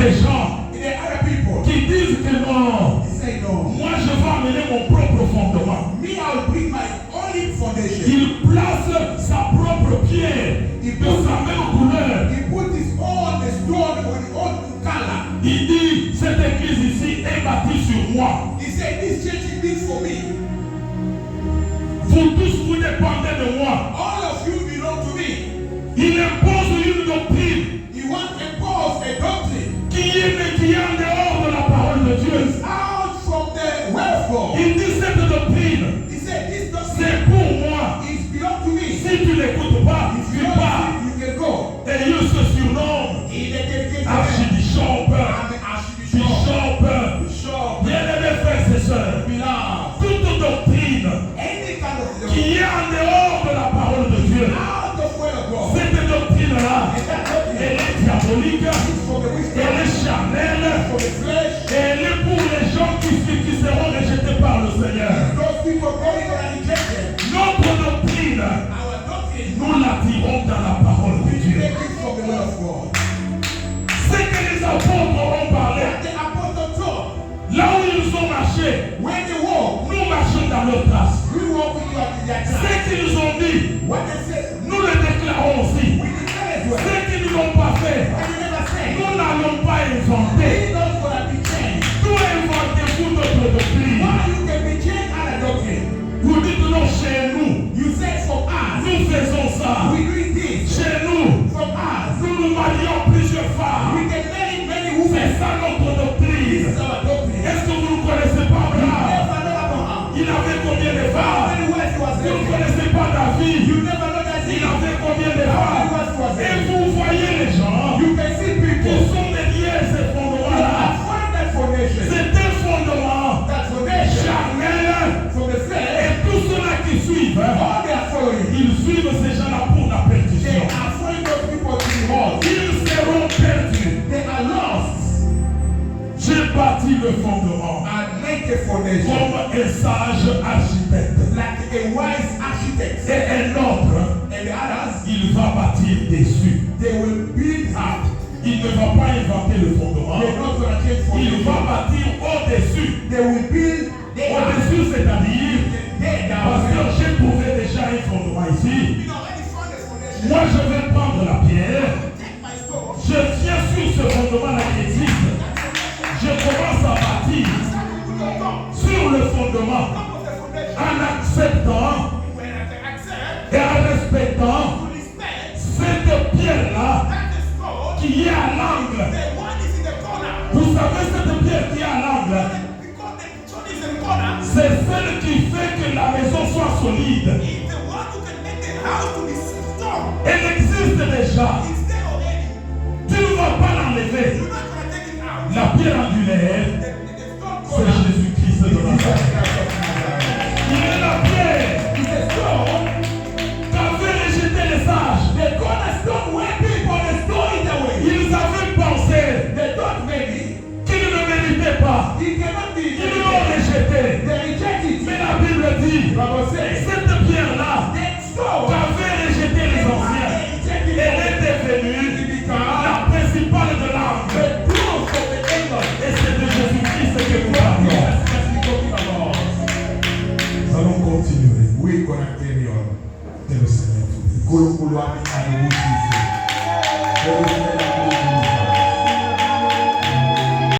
des gens There are other people. qui disent que non, They say no. moi je vais amener mon propre fondement. Me, I'll bring my only foundation. Il place sa propre pierre de sa même couleur. He put his own stone on his own color. Il dit, cette église ici est bâtie sur moi. He said, this church is built for me. Vous tous, vous dépendez de moi. All of you belong to me. Il impose une doctrine He wants to impose a doctrine. qui est en dehors de la parole de Dieu. It's out from the word of God. Il dit, cette doctrine, He said, this doctrine c'est pour moi. is belong to me. Si tu n'écoutes pas, If tu you pars. don't, you can go. Et il se surnomme He dedicated archibishop. Archbishop. Bishop. Bien-aimés frères et sœurs, toute doctrine Any kind of doctrine. qui est en dehors de la parole de Dieu, Out of word of God. cette doctrine-là, And that doctrine elle est diabolique, is for the elle est wisdom, charnelle, for the flesh. et elle est pour les gens qui seront rejetés par le Seigneur. Those people going to reject Notre doctrine, our doctrine. nous la tirons dans la parole de We Dieu. take it from the word of God. Ce que les apôtres ont parlé, The apostle taught, là où ils ont marché, when they walk, nous marchons dans leurs traces. we walk with you at their Ce time. qu'ils ont dit, What they say, nous le déclarons aussi. we declare as well. Ce qu'ils n'ont pas fait, What you never say, nous n'allons pas inventer. we don't gonna be changed. Nous inventez-vous notre doctrine. Why you can be changed out of doctrine? Vous dites non, chez nous, You say from us, nous faisons ça. we doing this. Chez nous, From us, nous nous marions plusieurs fois. we can marry many C'est women. ça notre This doctrine. is our doctrine. Est-ce que vous ne connaissez pas Abraham? Never know Abraham. Il avait combien de How femmes? many wives he was Vous ne having? connaissez pas David? You never know that Il he. avait combien de How many femmes? wives he was Et having? vous voyez les gens You can see qui people. sont dédiés à ces fondements-là. Find that foundation. C'est un fondement That foundation charnel. from the flesh. Et tous ceux-là qui suivent, All they are following. ils suivent ces gens-là pour la They perdition. are following those people to the hall. Ils seront perdus. They are lost. J'ai bâti le fondement And make a foundation. comme un sage architecte. Like a wise architect. Et un autre, And the others, il va bâtir dessus. they will build up. Il ne va pas inventer le fondement. They're not going to change Il va foundation. bâtir au-dessus. They will build. They are. Au-dessus, c'est-à-dire, They parce are. que j'ai trouvé déjà un fondement ici. You already found the foundation. Moi, je vais prendre la pierre. Take my stone. Je viens sur ce fondement-là qui existe. Je commence à bâtir Put on top. sur le fondement Top of the foundation. en acceptant When I accept. et en respectant To respect. cette pierre-là That is stone. qui est à l'angle. The one is in the corner. Vous savez, cette pierre qui est à l'angle, Because the stone is in the corner. c'est celle qui fait que la maison soit solide. Is the one who can make the house to be strong. Elle existe déjà. It's there already. Tu ne vas pas l'enlever. You're not going to take it out. La pierre en